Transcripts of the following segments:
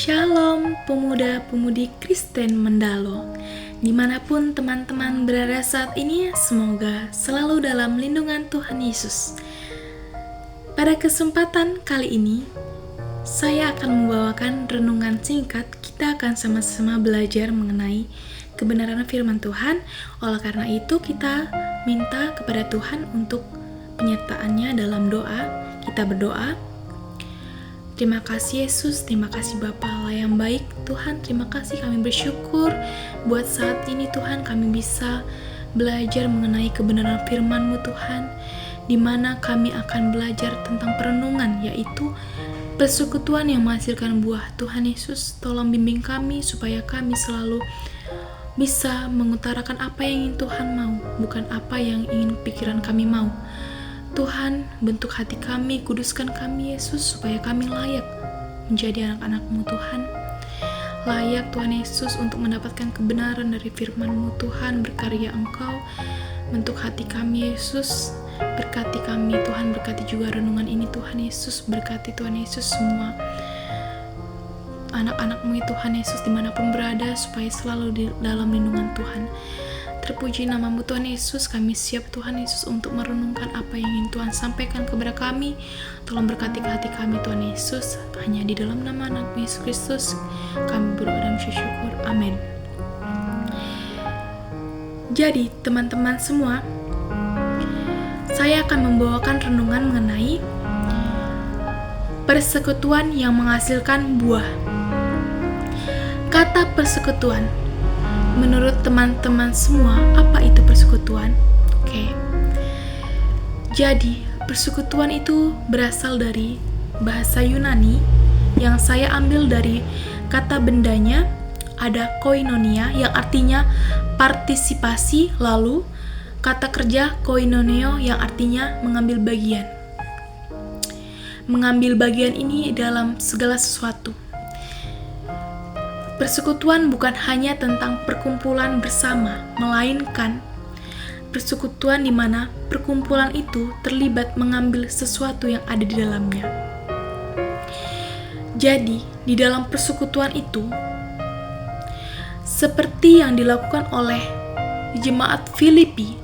Shalom pemuda-pemudi Kristen Mendalo. Dimanapun teman-teman berada saat ini, semoga selalu dalam lindungan Tuhan Yesus. Pada kesempatan kali ini, saya akan membawakan renungan singkat. Kita akan sama-sama belajar mengenai kebenaran firman Tuhan. Oleh karena itu, kita minta kepada Tuhan untuk penyertaannya dalam doa. Kita berdoa. Terima kasih Yesus, terima kasih Bapa Allah yang baik. Tuhan, terima kasih, kami bersyukur buat saat ini Tuhan kami bisa belajar mengenai kebenaran firman-Mu Tuhan, di mana kami akan belajar tentang perenungan, yaitu persekutuan yang menghasilkan buah. Tuhan Yesus, tolong bimbing kami supaya kami selalu bisa mengutarakan apa yang ingin Tuhan mau, bukan apa yang ingin pikiran kami mau. Tuhan, bentuk hati kami, kuduskan kami Yesus, supaya kami layak menjadi anak-anak-Mu Tuhan. Layak Tuhan Yesus untuk mendapatkan kebenaran dari firman-Mu Tuhan, berkarya Engkau, bentuk hati kami Yesus, berkati kami Tuhan, berkati juga renungan ini Tuhan Yesus, berkati Tuhan Yesus semua anak-anak-Mu Tuhan Yesus dimanapun berada, supaya selalu di dalam lindungan Tuhan. Terpuji nama-Mu Tuhan Yesus, kami siap Tuhan Yesus untuk merenungkan apa yang ingin Tuhan sampaikan kepada kami. Tolong berkati hati kami Tuhan Yesus, hanya di dalam nama anak Yesus Kristus kami berdoa dan bersyukur, amin. Jadi teman-teman semua, saya akan membawakan renungan mengenai persekutuan yang menghasilkan buah. Kata persekutuan, menurut teman-teman semua, apa itu persekutuan? Oke. Jadi, persekutuan itu berasal dari bahasa Yunani yang saya ambil dari kata bendanya, ada koinonia yang artinya partisipasi, lalu kata kerja koinoneo yang artinya mengambil bagian. Mengambil bagian ini dalam segala sesuatu. Persekutuan bukan hanya tentang perkumpulan bersama, melainkan persekutuan di mana perkumpulan itu terlibat mengambil sesuatu yang ada di dalamnya. Jadi, di dalam persekutuan itu, seperti yang dilakukan oleh jemaat Filipi,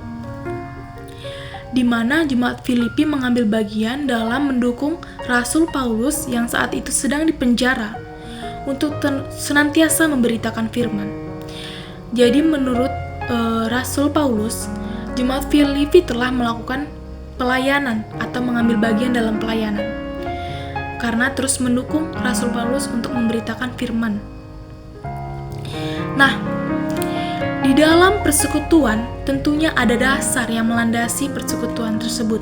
di mana jemaat Filipi mengambil bagian dalam mendukung Rasul Paulus yang saat itu sedang dipenjara untuk senantiasa memberitakan firman. Jadi menurut Rasul Paulus, jemaat Filipi telah melakukan pelayanan atau mengambil bagian dalam pelayanan karena terus mendukung Rasul Paulus untuk memberitakan firman. Nah, di dalam persekutuan tentunya ada dasar yang melandasi persekutuan tersebut.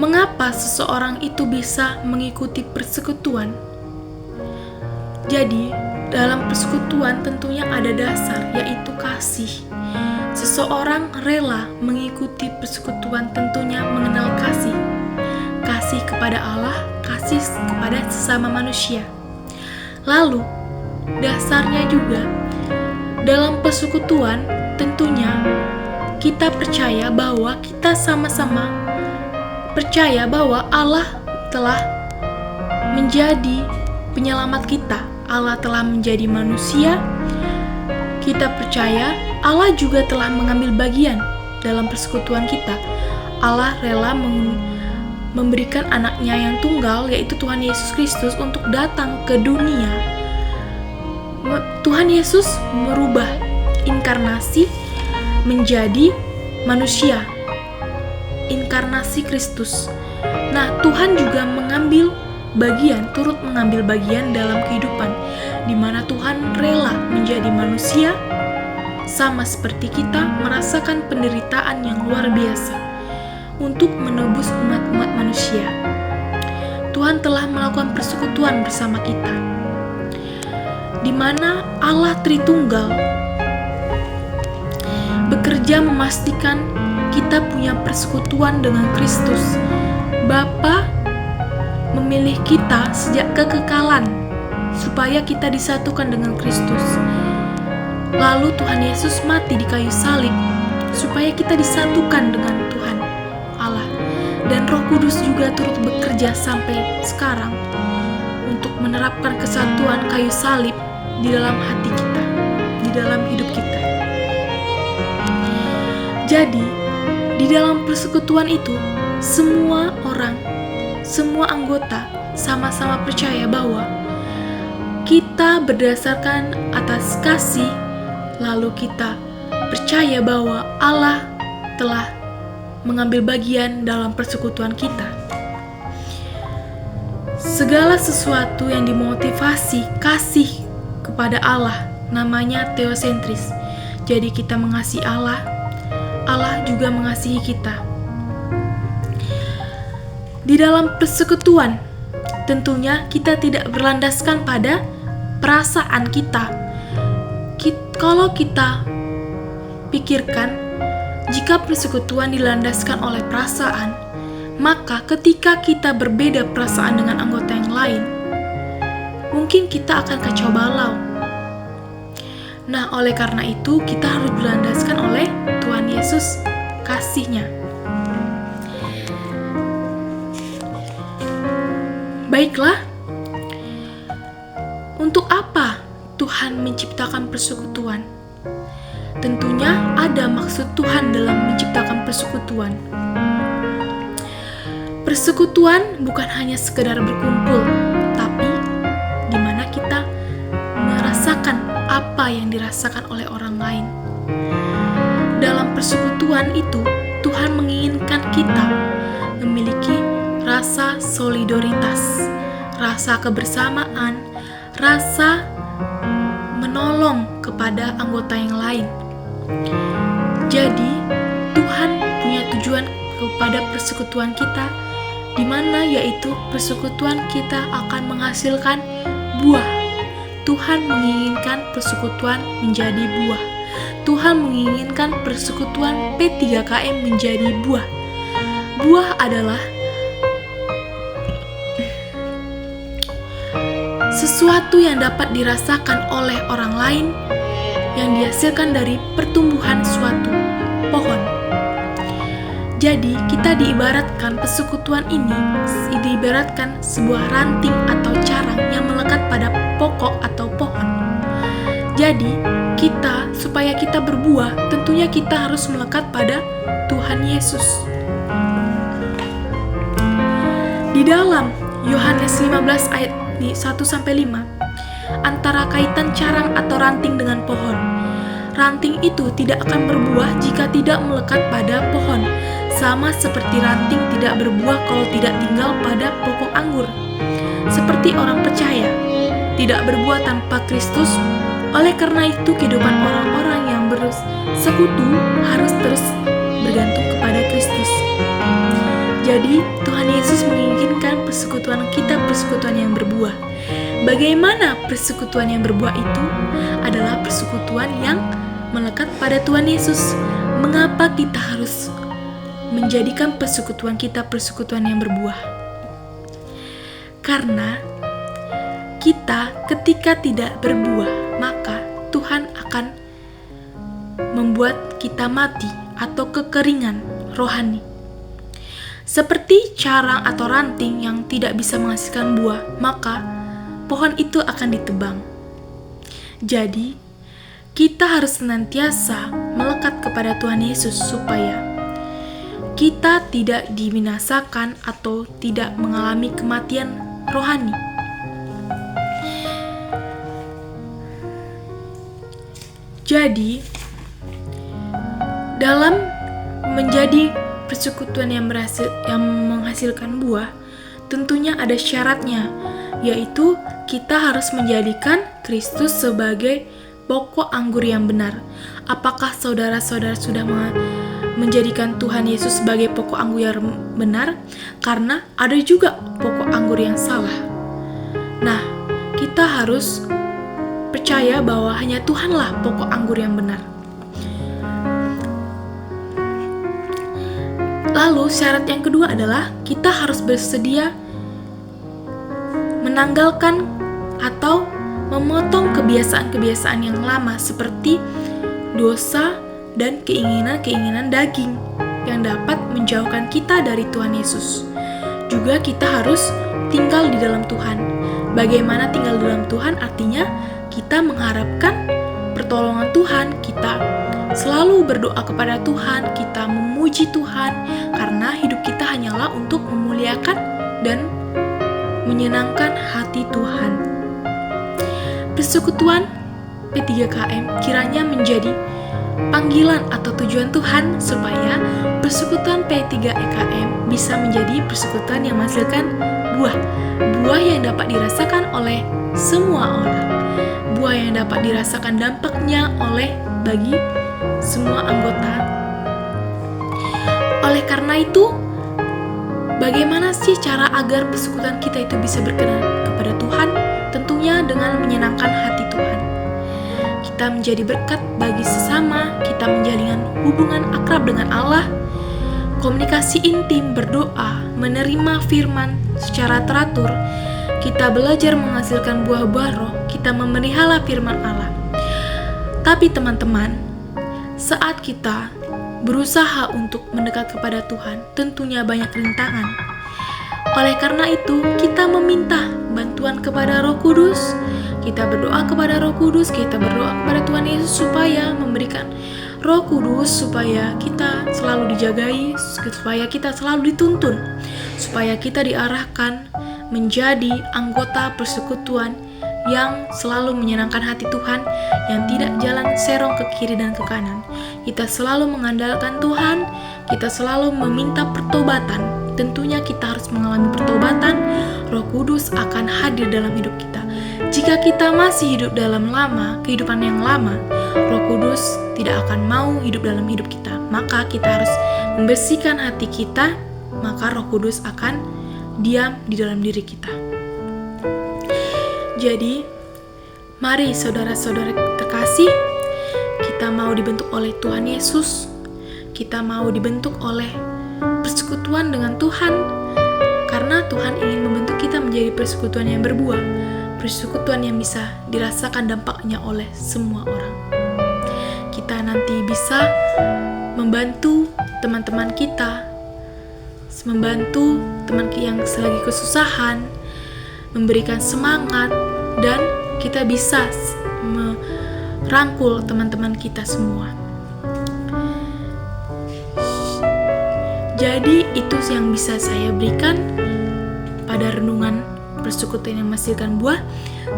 Mengapa seseorang itu bisa mengikuti persekutuan? Jadi, dalam persekutuan tentunya ada dasar, yaitu kasih. Seseorang rela mengikuti persekutuan tentunya mengenal kasih. Kasih kepada Allah, kasih kepada sesama manusia. Lalu, dasarnya juga, dalam persekutuan tentunya kita percaya bahwa kita sama-sama percaya bahwa Allah telah menjadi penyelamat kita. Allah telah menjadi manusia. Kita percaya Allah juga telah mengambil bagian dalam persekutuan kita. Allah rela memberikan anaknya yang tunggal, yaitu Tuhan Yesus Kristus, untuk datang ke dunia. Tuhan Yesus merubah inkarnasi menjadi manusia, inkarnasi Kristus. Nah, Tuhan juga mengambil bagian, turut mengambil bagian dalam kehidupan, di mana Tuhan rela menjadi manusia, sama seperti kita merasakan penderitaan yang luar biasa untuk menebus umat-umat manusia. Tuhan telah melakukan persekutuan bersama kita, di mana Allah Tritunggal bekerja memastikan kita punya persekutuan dengan Kristus. Bapa memilih kita sejak kekekalan supaya kita disatukan dengan Kristus. Lalu Tuhan Yesus mati di kayu salib supaya kita disatukan dengan Tuhan Allah. Dan Roh Kudus juga turut bekerja sampai sekarang untuk menerapkan kesatuan kayu salib di dalam hati kita, di dalam hidup kita. Jadi, di dalam persekutuan itu, semua orang, semua anggota sama-sama percaya bahwa kita berdasarkan atas kasih, lalu kita percaya bahwa Allah telah mengambil bagian dalam persekutuan kita. Segala sesuatu yang dimotivasi kasih kepada Allah namanya teosentris. Jadi kita mengasihi Allah, Allah juga mengasihi kita. Di dalam persekutuan, tentunya kita tidak berlandaskan pada perasaan kita. Kalau kita pikirkan, jika persekutuan dilandaskan oleh perasaan, maka ketika kita berbeda perasaan dengan anggota yang lain, mungkin kita akan kacau balau. Nah, oleh karena itu kita harus berlandaskan oleh Tuhan Yesus kasih-Nya. Baiklah, untuk apa Tuhan menciptakan persekutuan? Tentunya ada maksud Tuhan dalam menciptakan persekutuan. Persekutuan bukan hanya sekedar berkumpul, tapi di mana kita merasakan apa yang dirasakan oleh orang lain. Dalam persekutuan itu, Tuhan menginginkan kita memiliki rasa solidaritas, rasa kebersamaan, rasa menolong kepada anggota yang lain. Jadi, Tuhan punya tujuan kepada persekutuan kita, di mana yaitu persekutuan kita akan menghasilkan buah. Tuhan menginginkan persekutuan menjadi buah. Tuhan menginginkan persekutuan P3KM menjadi buah. Buah adalah sesuatu yang dapat dirasakan oleh orang lain yang dihasilkan dari pertumbuhan suatu pohon. Jadi, kita diibaratkan persekutuan ini diibaratkan sebuah ranting atau carang yang melekat pada pokok atau pohon. Jadi, supaya kita berbuah, tentunya kita harus melekat pada Tuhan Yesus. Di dalam Yohanes 15 ayat 1-5, antara kaitan carang atau ranting dengan pohon. Ranting itu tidak akan berbuah jika tidak melekat pada pohon, sama seperti ranting tidak berbuah kalau tidak tinggal pada pokok anggur. Seperti orang percaya, tidak berbuah tanpa Kristus. Oleh karena itu, kehidupan orang-orang yang bersekutu harus terus bergantung kepada Kristus. Jadi, Tuhan Yesus menginginkan persekutuan kita persekutuan yang berbuah. Bagaimana persekutuan yang berbuah itu? Adalah persekutuan yang melekat pada Tuhan Yesus. Mengapa kita harus menjadikan persekutuan kita persekutuan yang berbuah? Karena kita ketika tidak berbuah, maka Tuhan akan membuat kita mati atau kekeringan rohani. Seperti carang atau ranting yang tidak bisa menghasilkan buah, maka pohon itu akan ditebang. Jadi, kita harus senantiasa melekat kepada Tuhan Yesus supaya kita tidak dibinasakan atau tidak mengalami kematian rohani. Jadi, dalam menjadi persekutuan yang menghasilkan buah, tentunya ada syaratnya, yaitu kita harus menjadikan Kristus sebagai pokok anggur yang benar. Apakah saudara-saudara sudah menjadikan Tuhan Yesus sebagai pokok anggur yang benar? Karena ada juga pokok anggur yang salah. Nah, kita harus percaya bahwa hanya Tuhanlah pokok anggur yang benar. Lalu syarat yang kedua adalah kita harus bersedia menanggalkan atau memotong kebiasaan-kebiasaan yang lama seperti dosa dan keinginan-keinginan daging yang dapat menjauhkan kita dari Tuhan Yesus. Juga kita harus tinggal di dalam Tuhan. Bagaimana tinggal dalam Tuhan? Artinya kita mengharapkan pertolongan Tuhan, kita selalu berdoa kepada Tuhan, kita memuji Tuhan, karena hidup kita hanyalah untuk memuliakan dan menyenangkan hati Tuhan. Persekutuan P3KM kiranya menjadi panggilan atau tujuan Tuhan supaya persekutuan P3KM bisa menjadi persekutuan yang menghasilkan buah yang dapat dirasakan oleh semua orang, buah yang dapat dirasakan dampaknya bagi semua anggota. Oleh karena itu, bagaimana sih cara agar persekutuan kita itu bisa berkenan kepada Tuhan? Tentunya dengan menyenangkan hati Tuhan. Kita menjadi berkat bagi sesama, kita menjalin hubungan akrab dengan Allah, komunikasi intim, berdoa, menerima firman secara teratur, kita belajar menghasilkan buah-buah roh, kita memelihara firman Allah. Tapi teman-teman, saat kita berusaha untuk mendekat kepada Tuhan, tentunya banyak rintangan. Oleh karena itu, kita meminta bantuan kepada Roh Kudus, kita berdoa kepada Roh Kudus, kita berdoa kepada Tuhan Yesus supaya memberikan Roh Kudus, supaya kita selalu dijagai, supaya kita selalu dituntun, supaya kita diarahkan menjadi anggota persekutuan yang selalu menyenangkan hati Tuhan, yang tidak jalan serong ke kiri dan ke kanan. Kita selalu mengandalkan Tuhan, kita selalu meminta pertobatan. Tentunya kita harus mengalami pertobatan, Roh Kudus akan hadir dalam hidup kita. Jika kita masih hidup dalam kehidupan yang lama, Roh Kudus tidak akan mau hidup dalam hidup kita. Maka kita harus membersihkan hati kita, maka Roh Kudus akan diam di dalam diri kita. Jadi, mari saudara-saudara terkasih, kita mau dibentuk oleh Tuhan Yesus, kita mau dibentuk oleh persekutuan dengan Tuhan, karena Tuhan ingin membentuk kita menjadi persekutuan yang berbuah, persekutuan yang bisa dirasakan dampaknya oleh semua orang. Kita nanti bisa membantu teman-teman kita, membantu teman yang selagi kesusahan, memberikan semangat, dan kita bisa merangkul teman-teman kita semua. Jadi itu yang bisa saya berikan pada renungan persekutuan yang menghasilkan buah.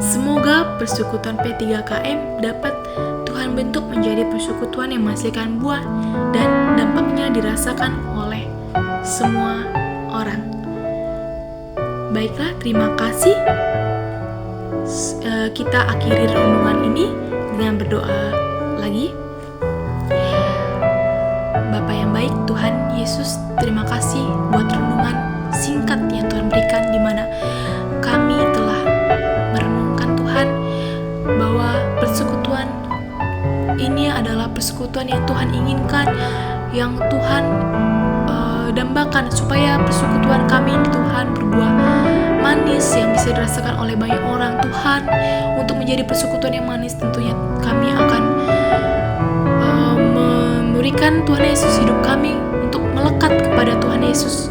Semoga persekutuan P3KM dapat Tuhan bentuk menjadi persekutuan yang menghasilkan buah dan dampaknya dirasakan oleh semua orang. Baiklah, terima kasih. Kita akhiri renungan ini dengan berdoa lagi. Bapa yang baik, Tuhan Yesus, terima kasih buat renungan singkat yang Tuhan berikan, di mana kami telah merenungkan Tuhan bahwa persekutuan ini adalah persekutuan yang Tuhan inginkan, yang Tuhan dambakan, supaya persekutuan kami ini Tuhan berbuah manis yang bisa dirasakan oleh banyak orang. Tuhan, untuk menjadi persekutuan yang manis, tentunya kami akan memberikan Tuhan Yesus hidup kami untuk melekat kepada Tuhan Yesus.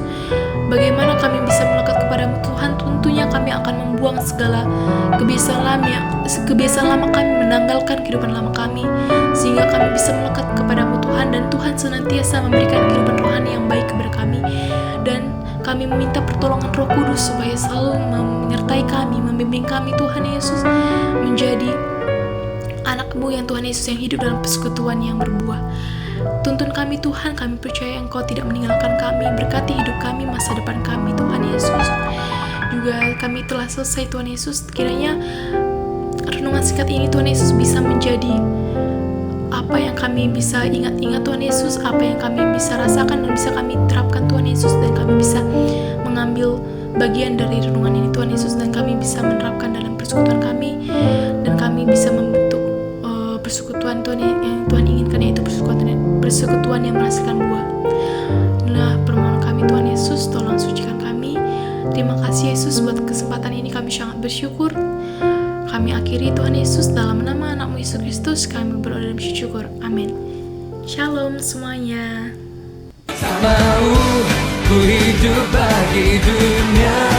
Bagaimana kami bisa melekat kepada Tuhan? Tentunya kami akan membuang segala kebiasaan lama kami, menanggalkan kehidupan lama kami, sehingga kami bisa melekat kepadamu Tuhan, dan Tuhan senantiasa memberikan kehidupan rohani yang baik kepada kami. Dan kami meminta pertolongan Roh Kudus supaya selalu menyertai kami, membimbing kami Tuhan Yesus menjadi anak-Mu yang Tuhan Yesus yang hidup dalam persekutuan yang berbuah. Tuntun kami Tuhan, kami percaya Engkau tidak meninggalkan kami. Berkati hidup kami, masa depan kami Tuhan Yesus. Juga kami telah selesai Tuhan Yesus. Kiranya renungan singkat ini Tuhan Yesus bisa menjadi apa yang kami bisa ingat-ingat Tuhan Yesus, apa yang kami bisa rasakan dan bisa kami terapkan Tuhan Yesus, dan kami bisa mengambil bagian dari renungan ini Tuhan Yesus, dan kami bisa menerapkan dalam persekutuan kami, dan kami bisa membentuk persekutuan Tuhan yang Tuhan inginkan, yaitu persekutuan yang menghasilkan buah. Nah, permohonan kami Tuhan Yesus, tolong sucikan kami. Terima kasih Yesus buat kesempatan ini, kami sangat bersyukur. Kami akhiri Tuhan Yesus, dalam nama anak-Mu Yesus Kristus kami berdoa dan bersyukur. Amin. Shalom semuanya. Tak mau ku hidup bagi dunia.